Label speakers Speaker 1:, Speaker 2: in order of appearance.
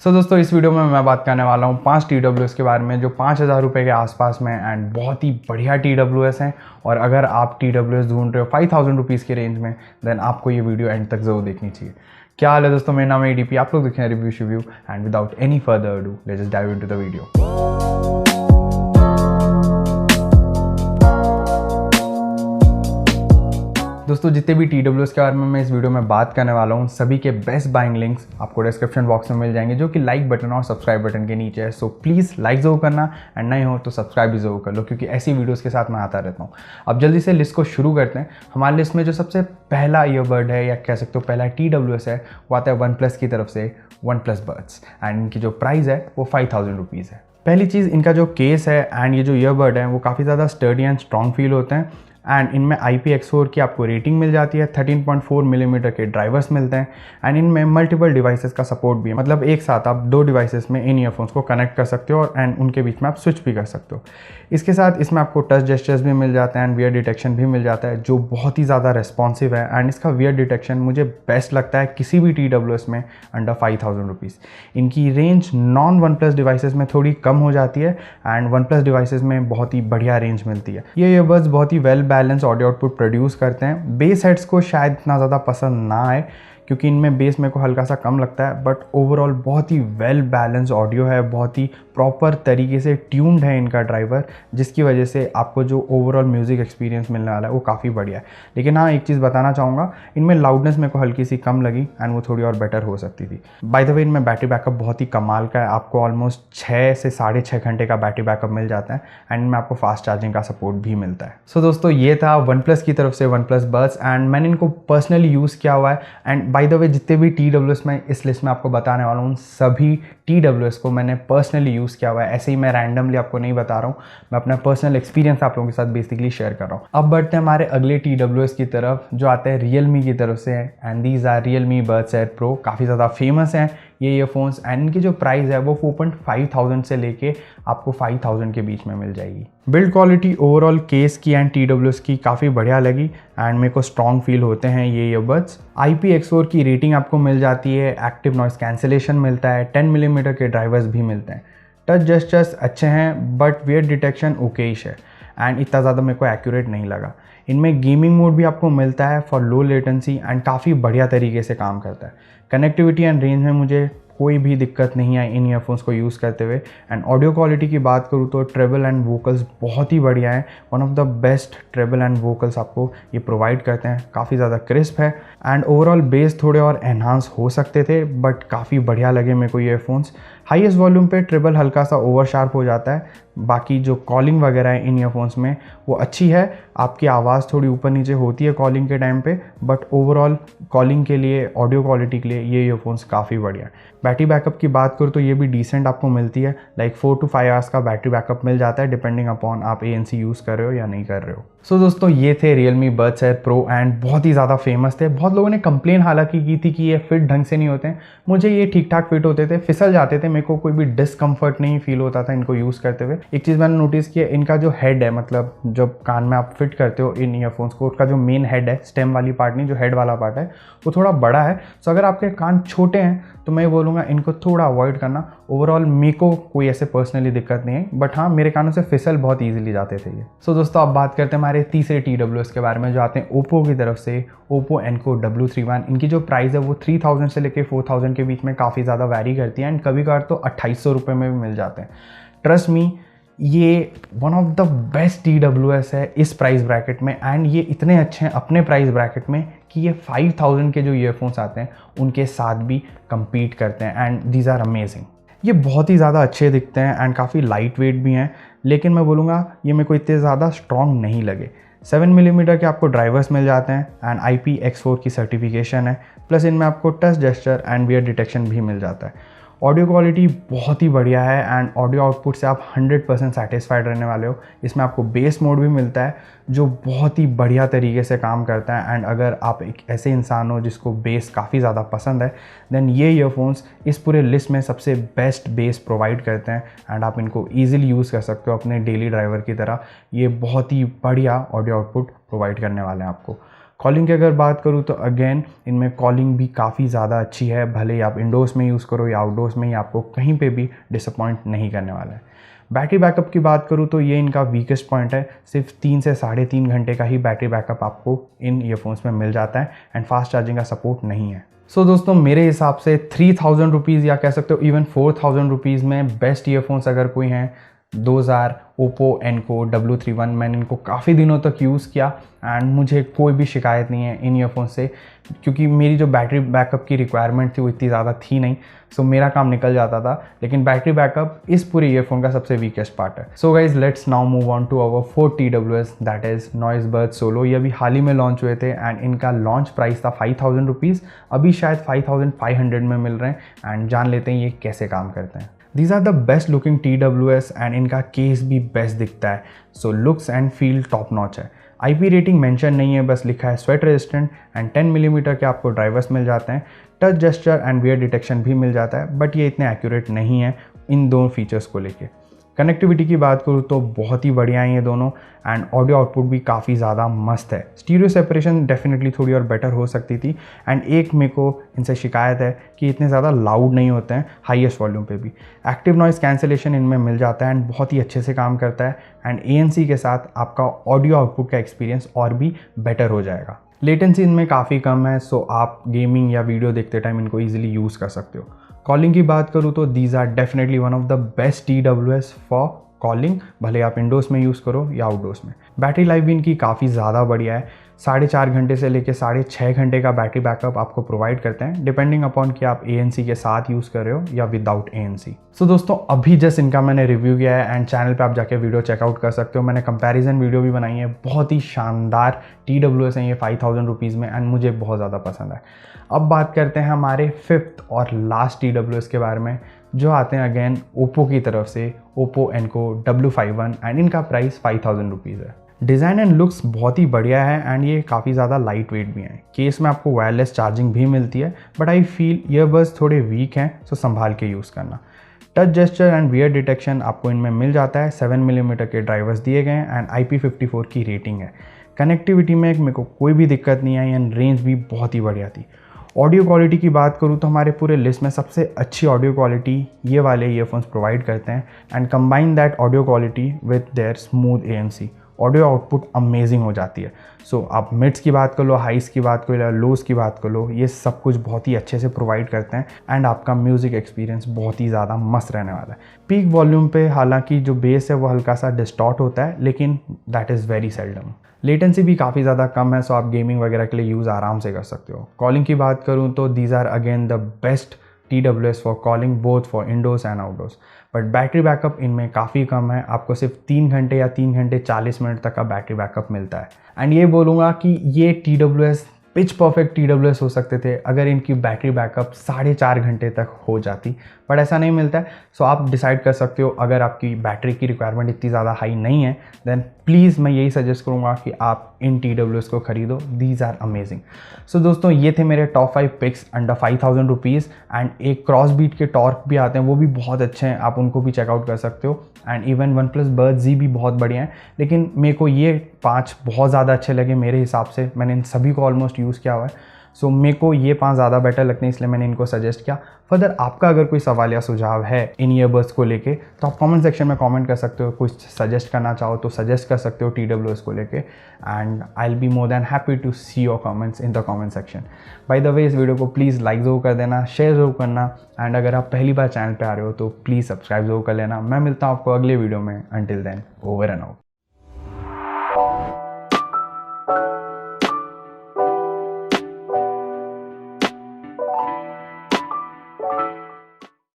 Speaker 1: दोस्तों इस वीडियो में मैं बात करने वाला हूँ 5 TWS के बारे में जो 5,000 रुपये के आसपास में एंड बहुत ही बढ़िया TWS हैं। और अगर आप TWS ढूंढ रहे हो 5,000 रुपीज़ के रेंज में देन आपको ये वीडियो एंड तक ज़रूर देखनी चाहिए। क्या हाल है दोस्तों, मेरा नाम है ADP, आप लोग देख रहे हैं रिव्यू शेव्यू and without any further do let's just dive into the video. दोस्तों जितने भी TWS के बारे में मैं इस वीडियो में बात करने वाला हूँ सभी के बेस्ट बाइंग लिंक्स आपको डिस्क्रिप्शन बॉक्स में मिल जाएंगे जो कि लाइक बटन और सब्सक्राइब बटन के नीचे है। सो प्लीज़ लाइक ज़रूर करना एंड नहीं हो तो सब्सक्राइब भी ज़रूर कर लो क्योंकि ऐसी वीडियोस के साथ मैं आता रहता हूँ। अब जल्दी से लिस्ट को शुरू करते हैं। हमारी लिस्ट में जो सबसे पहला ईयरबड है या कह सकते हो पहला TWS है वो आता है OnePlus की तरफ से OnePlus Buds एंड इनकी जो प्राइस है वो 5,000 रुपीज़ है। पहली चीज़ इनका जो केस है एंड ये जो ईयरबड है वो काफ़ी ज़्यादा स्टर्डी एंड स्ट्रॉन्ग फील होते हैं एंड इनमें IPX4 की आपको रेटिंग मिल जाती है, 13.4 मिलीमीटर के ड्राइवर्स मिलते हैं एंड इनमें मल्टीपल डिवाइसेस का सपोर्ट भी है। मतलब एक साथ आप 2 डिवाइसेस में इन ईयरफोन्स को कनेक्ट कर सकते हो और एंड उनके बीच में आप स्विच भी कर सकते हो। इसके साथ इसमें आपको टच जेस्चर्स भी मिल जाते हैं एंड वियर डिटेक्शन भी मिल जाता है जो बहुत ही ज़्यादा रेस्पॉन्सिव है एंड इसका वियर डिटेक्शन मुझे बेस्ट लगता है किसी भी TWS में अंडर 5,000 रुपीज़। इनकी रेंज नॉन OnePlus डिवाइसेस में थोड़ी कम हो जाती है एंड OnePlus डिवाइसेस में बहुत ही बढ़िया रेंज मिलती है। ये ईयरबड्स बहुत ही well balance audio output produce करते हैं। बेस हेड्स को शायद इतना ज़्यादा पसंद ना आए क्योंकि इनमें बेस मेरे को हल्का सा कम लगता है, बट ओवरऑल बहुत ही वेल बैलेंस ऑडियो है, बहुत ही प्रॉपर तरीके से ट्यून्ड है इनका ड्राइवर जिसकी वजह से आपको जो ओवरऑल म्यूज़िक एक्सपीरियंस मिलने वाला है वो काफ़ी बढ़िया है। लेकिन हाँ, एक चीज़ बताना चाहूँगा, इनमें लाउडनेस मेरे को हल्की सी कम लगी एंड वो थोड़ी और बेटर हो सकती थी। बाय द वे इनमें बैटरी बैकअप बहुत ही कमाल का है, आपको ऑलमोस्ट 6 से 6.5 घंटे का बैटरी बैकअप मिल जाता है एंड इनमें आपको फास्ट चार्जिंग का सपोर्ट भी मिलता है। सो दोस्तों ये था OnePlus की तरफ से OnePlus Buds एंड मैंने इनको पर्सनली यूज़ किया हुआ है एंड बाय द वे जितने भी TWS में इस लिस्ट में आपको बताने वाला हूँ सभी TWS को मैंने पर्सनली यूज़ किया हुआ है। ऐसे ही मैं रैंडमली आपको नहीं बता रहा हूँ, मैं अपना पर्सनल एक्सपीरियंस आप लोगों के साथ बेसिकली शेयर कर रहा हूँ। अब बढ़ते हैं हमारे अगले TWS की तरफ जो आते हैं Realme की तरफ से and these are Realme Buds Air Pro। काफ़ी ज़्यादा फेमस हैं ये ईयरफोन्स एंड इनकी जो प्राइस है वो 4,500 से लेके आपको 5,000 के बीच में मिल जाएगी। बिल्ड क्वालिटी ओवरऑल केस की एंड TWS की काफ़ी बढ़िया लगी एंड मेरे को स्ट्रॉन्ग फील होते हैं ये ईयरबड्स। IPX4 की रेटिंग आपको मिल जाती है, एक्टिव नॉइस कैंसिलेशन मिलता है, 10 मिलीमीटर के ड्राइवर्स भी मिलते हैं, टच जेस्चर्स अच्छे हैं बट वियर डिटेक्शन ओकेइश है एंड इतना ज़्यादा मेरे को एक्यूरेट नहीं लगा। इनमें गेमिंग मोड भी आपको मिलता है फॉर लो लेटेंसी एंड काफ़ी बढ़िया तरीके से काम करता है। कनेक्टिविटी एंड रेंज में मुझे कोई भी दिक्कत नहीं आई इन ईयरफोन्स को यूज़ करते हुए एंड ऑडियो क्वालिटी की बात करूँ तो ट्रेबल एंड वोकल्स बहुत ही बढ़िया है। One of the best treble and vocals आपको ये प्रोवाइड करते हैं, काफ़ी ज़्यादा क्रिस्प है एंड ओवरऑल बेस थोड़े और एनहांस हो सकते थे बट काफ़ी बढ़िया लगे मेरे को ईयरफोन्स। हाईएस्ट वॉल्यूम पे ट्रेबल हल्का सा ओवर शार्प हो जाता है, बाकी जो कॉलिंग वगैरह है इन ईयरफोन्स में वो अच्छी है, आपकी आवाज़ थोड़ी ऊपर नीचे होती है कॉलिंग के टाइम पे बट ओवरऑल कॉलिंग के लिए ऑडियो क्वालिटी के लिए ये ईयरफोन्स काफ़ी बढ़िया है। बैटरी बैकअप की बात करूँ तो ये भी डिसेंट आपको मिलती है, लाइक 4 to 5 आवर्स का बैटरी बैकअप मिल जाता है डिपेंडिंग अपॉन आप ANC यूज़ कर रहे हो या नहीं कर रहे हो। सो दोस्तों ये थे Realme Buds Air Pro and बहुत ही ज़्यादा फेमस थे। बहुत लोगों ने कंप्लेन हालांकि की थी कि ये फिट ढंग से नहीं होते हैं, मुझे ये ठीक ठाक फिट होते थे, फिसल जाते थे, मेरे को कोई भी डिस्कम्फर्ट नहीं फील होता था इनको यूज़ करते हुए। एक चीज़ मैंने नोटिस किया, इनका जो हेड है मतलब जब कान में आप फिट करते हो इन ईयरफोन्स को, उसका जो मेन हेड है, स्टेम वाली पार्ट नहीं, जो हेड वाला पार्ट है वो थोड़ा बड़ा है। सो अगर आपके कान छोटे हैं तो मैं बोलूँगा इनको थोड़ा अवॉइड करना। ओवरऑल मेरे को कोई ऐसे पर्सनली दिक्कत नहीं है बट हाँ मेरे कानों से फिसल बहुत ईजिली जाते थे ये। सो दोस्तों अब बात करते हैं हमारे तीसरे TWS के बारे में जो आते हैं ओप्पो की तरफ से, ओप्पो एनको W31। इनकी जो प्राइस है वो 3,000 से लेके 4,000 के बीच में काफ़ी ज़्यादा वैरी करती है एंड कभी कभार तो 2,800 रुपये में भी मिल जाते हैं। ट्रस्ट मी ये one of the best TWS है इस प्राइस ब्रैकेट में एंड ये इतने अच्छे हैं अपने प्राइस ब्रैकेट में कि ये 5,000 के जो ईयरफोन्स आते हैं उनके साथ भी compete करते हैं एंड दीज आर अमेजिंग। ये बहुत ही ज़्यादा अच्छे दिखते हैं एंड काफ़ी लाइट वेट भी हैं, लेकिन मैं बोलूँगा ये मेरे को इतने ज़्यादा स्ट्रॉन्ग नहीं लगे। 7 मिलीमीटर के आपको ड्राइवर्स मिल जाते हैं एंड IPX4 की सर्टिफिकेशन है, प्लस इनमें आपको touch gesture and wear detection भी मिल जाता है। ऑडियो क्वालिटी बहुत ही बढ़िया है एंड ऑडियो आउटपुट से आप 100% सेटिस्फाइड रहने वाले हो। इसमें आपको बेस मोड भी मिलता है जो बहुत ही बढ़िया तरीके से काम करता है एंड अगर आप एक ऐसे इंसान हो जिसको बेस काफ़ी ज़्यादा पसंद है देन ये ईयरफोन्स इस पूरे लिस्ट में सबसे बेस्ट बेस प्रोवाइड करते हैं एंड आप इनको ईजिली यूज़ कर सकते हो अपने डेली ड्राइवर की तरह। ये बहुत ही बढ़िया ऑडियो आउटपुट प्रोवाइड करने वाले हैं आपको। कॉलिंग की अगर बात करूँ तो अगेन इनमें कॉलिंग भी काफ़ी ज़्यादा अच्छी है, भले ही आप इंडोर्स में यूज़ करो या आउटडोर्स में ही, आपको कहीं पे भी डिसअपॉइंट नहीं करने वाला है। बैटरी बैकअप की बात करूँ तो ये इनका वीकेस्ट पॉइंट है, सिर्फ 3 से 3.5 घंटे का ही बैटरी बैकअप आपको इन ईयरफोन्स में मिल जाता है एंड फास्ट चार्जिंग का सपोर्ट नहीं है। सो दोस्तों मेरे हिसाब से 3000 रुपीज़ या कह सकते हो इवन 4000 रुपीज़ में बेस्ट ईयरफोन्स अगर कोई हैं 2000 ओप्पो एनको W31। मैंने इनको काफ़ी दिनों तक यूज़ किया एंड मुझे कोई भी शिकायत नहीं है इन ईयरफोन से, क्योंकि मेरी जो बैटरी बैकअप की रिक्वायरमेंट थी वो इतनी ज़्यादा थी नहीं, सो मेरा काम निकल जाता था। लेकिन बैटरी बैकअप इस पूरे ईयरफोन का सबसे वीकेस्ट पार्ट है। So guys let's now move on to our 4 TWS that is Noise Buds Solo. ये अभी हाल ही में लॉन्च हुए थे एंड इनका लॉन्च प्राइस था 5000 रुपीज़, अभी शायद 5500 में मिल रहे हैं एंड जान लेते हैं ये कैसे काम करते हैं। These are the best looking TWS and इनका केस भी बेस्ट दिखता है, सो looks and feel top notch है। IP रेटिंग मेंशन नहीं है, बस लिखा है स्वेट रेजिस्टेंट एंड 10 मिलीमीटर के आपको ड्राइवर्स मिल जाते हैं। Touch gesture and wear detection भी मिल जाता है, बट ये इतने एक्यूरेट नहीं है इन दोनों फीचर्स को लेके। कनेक्टिविटी की बात करूँ तो बहुत ही बढ़िया है ये दोनों एंड ऑडियो आउटपुट भी काफ़ी ज़्यादा मस्त है। स्टीरियो सेपरेशन डेफिनेटली थोड़ी और बेटर हो सकती थी एंड एक मेरे को इनसे शिकायत है कि इतने ज़्यादा लाउड नहीं होते हैं हाईएस्ट वॉल्यूम पे भी। एक्टिव नॉइज़ कैंसिलेशन इनमें मिल जाता है एंड बहुत ही अच्छे से काम करता है एंड ANC के साथ आपका ऑडियो आउटपुट का एक्सपीरियंस और भी बेटर हो जाएगा। लेटेंसी इनमें काफ़ी कम है, सो आप गेमिंग या वीडियो देखते टाइम इनको ईजिली यूज़ कर सकते हो। कॉलिंग की बात करूँ तो these are definitely one of the best TWS for calling, भले आप इंडोर्स में यूज़ करो या आउटडोर्स में। बैटरी लाइफ भी इनकी काफ़ी ज़्यादा बढ़िया है, 4.5 घंटे से लेकर 6.5 घंटे का बैटरी बैकअप आपको प्रोवाइड करते हैं, डिपेंडिंग अपॉन कि आप ANC के साथ यूज़ कर रहे हो या विदाउट ANC। सो दोस्तों अभी जस्ट इनका मैंने रिव्यू किया है एंड चैनल पे आप जाके वीडियो चेकआउट कर सकते हो। मैंने कंपैरिजन वीडियो भी बनाई है, बहुत ही शानदार TWS हैं ये 5000 रुपीज़ में एंड मुझे बहुत ज़्यादा पसंद है। अब बात करते हैं हमारे 5th और लास्ट TWS के बारे में, जो आते हैं अगेन ओप्पो की तरफ से, ओप्पो एनको W51 एंड इनका प्राइस 5000 रुपीज़ है। डिज़ाइन एंड लुक्स बहुत ही बढ़िया है एंड ये काफ़ी ज़्यादा लाइट वेट भी हैं। केस में आपको वायरलेस चार्जिंग भी मिलती है, बट आई फील ईयरबड्स थोड़े वीक हैं, सो संभाल के यूज़ करना। Touch gesture and wear detection आपको इनमें मिल जाता है, 7 मिलीमीटर के ड्राइवर्स दिए गए हैं एंड IP54 की रेटिंग है। कनेक्टिविटी में मेरे को कोई भी दिक्कत नहीं आई एंड रेंज भी बहुत ही बढ़िया थी। ऑडियो क्वालिटी की बात करूँ तो हमारे पूरे लिस्ट में सबसे अच्छी ऑडियो क्वालिटी ये वाले ईयरफोन्स प्रोवाइड करते हैं and combine that audio quality with their smooth ANC, audio output amazing हो जाती है। सो आप मिड्स की बात कर लो, हाइस की बात कर लो या लोस की बात कर लो, ये सब कुछ बहुत ही अच्छे से प्रोवाइड करते हैं एंड आपका म्यूज़िक एक्सपीरियंस बहुत ही ज़्यादा मस्त रहने वाला है। पीक वॉल्यूम पे हालांकि जो बेस है वो हल्का सा डिस्टॉर्ट होता है, लेकिन that is very seldom. Latency भी काफ़ी ज़्यादा कम है, सो आप गेमिंग वगैरह के लिए यूज़ आराम से कर सकते हो। कॉलिंग की बात करूँ तो these are again the best TWS for calling, both for indoors and outdoors. But battery backup इनमें काफ़ी कम है, आपको सिर्फ 3 घंटे या 3 घंटे 40 मिनट तक का बैटरी बैकअप मिलता है। एंड ये बोलूँगा कि ये TWS पिच परफेक्ट TWS हो सकते थे अगर इनकी बैटरी बैकअप 4.5 घंटे तक हो जाती, बट ऐसा नहीं मिलता है। सो आप डिसाइड कर सकते हो, अगर आपकी बैटरी की रिक्वायरमेंट इतनी ज़्यादा हाई नहीं है देन प्लीज़ मैं यही सजेस्ट करूँगा कि आप इन TWS को खरीदो, दीज आर अमेजिंग। सो दोस्तों ये थे मेरे top 5 picks under 5000 rupees and एक क्रॉस बीट के टॉर्क भी आते हैं, वो भी बहुत अच्छे हैं, आप उनको भी चेकआउट कर सकते हो। And even OnePlus Buds Z भी बहुत बढ़िया हैं, लेकिन मेरे को ये 5 बहुत ज़्यादा अच्छे लगे मेरे हिसाब से। मैंने इन सभी को ऑलमोस्ट यूज़ किया हुआ है, सो मेरे को ये 5 ज़्यादा बेटर लगते हैं, इसलिए मैंने इनको सजेस्ट किया। फर्दर आपका अगर कोई सवाल या सुझाव है इन ईयरबड्स को लेके तो आप कमेंट सेक्शन में कमेंट कर सकते हो, कुछ सजेस्ट करना चाहो तो सजेस्ट कर सकते हो TWS को लेके and I will be more than happy to see your comments in the comment section. By the way इस वीडियो को प्लीज़ लाइक ज़रूर कर देना, शेयर ज़रूर करना एंड अगर आप पहली बार चैनल पे आ रहे हो तो प्लीज़ सब्सक्राइब ज़रूर कर लेना। मैं मिलता हूँ आपको अगले वीडियो में, until then over and out.